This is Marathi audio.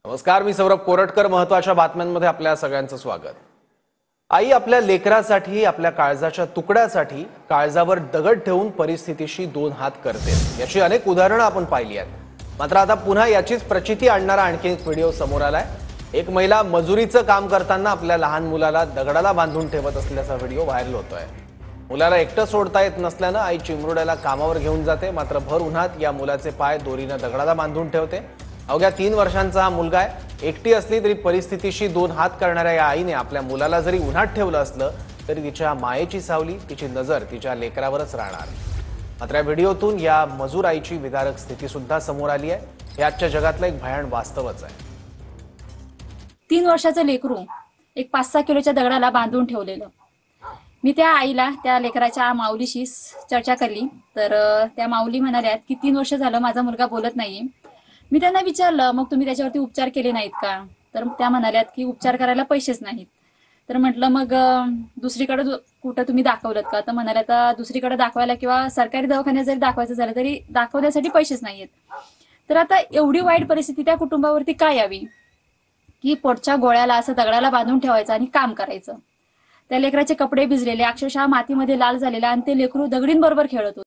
नमस्कार, मी सौरभ कोरटकर. महत्त्वाच्या बातम्यांमध्ये आपल्या सगळ्यांचं स्वागत. आई आपल्या लेकरासाठी, आपल्या काळजाच्या तुकड्यासाठी काळजावर दगड ठेवून परिस्थितीशी दोन हात करते. याची अनेक उदाहरणं आपण पाहिली आहेत. मात्र आता पुन्हा याचीच प्रचिती आणणारा आणखी एक व्हिडिओ समोर आलाय. एक महिला मजुरीचं काम करताना आपल्या लहान मुलाला दगडाला बांधून ठेवत असल्याचा व्हिडिओ व्हायरल होतोय. मुलाला एकटं सोडता येत नसल्यानं आई चिमुरड्याला कामावर घेऊन जाते. मात्र भर उन्हात या मुलाचे पाय दोरीनं दगडाला बांधून ठेवते. अवघ्या 3 वर्षांचा हा मुलगा आहे. एकटी असली तरी परिस्थितीशी दोन हात करणाऱ्या या आईने आपल्या मुलाला जरी उन्हात ठेवलं असलं तरी तिच्या मायेची सावली, तिची नजर तिच्या लेकरावरच राहणार. मात्र या व्हिडिओतून या मजूर आईची विदारक स्थिती सुद्धा समोर आली आहे. हे आजच्या जगातलं एक भयान वास्तवच आहे. 3 वर्षाचं लेकरू एक 5-6 किलोच्या दगडाला बांधून ठेवलेलं. मी त्या आईला, त्या लेकराच्या माऊलीशी चर्चा केली. तर त्या माऊली म्हणाल्यात की 3 वर्ष झालं माझा मुलगा बोलत नाहीये. मी त्यांना विचारलं, मग तुम्ही त्याच्यावरती उपचार केले नाहीत का? तर त्या म्हणाल्यात की उपचार करायला पैसेच नाहीत. तर म्हटलं मग दुसरीकडे कुठं तुम्ही दाखवलं का? तर म्हणाल्यात दुसरीकडे दाखवायला किंवा सरकारी दवाखान्यात जरी दाखवायचं झालं तरी दाखवण्यासाठी पैसेच नाहीयेत. तर आता एवढी वाईट परिस्थिती त्या कुटुंबावरती काय यावी की पोटच्या गोळ्याला असं दगडाला बांधून ठेवायचं आणि काम करायचं. त्या लेकराचे कपडे भिजलेले, अक्षरशः मातीमध्ये लाल झालेले, आणि ते लेकरू दगडींबरोबर खेळत होते.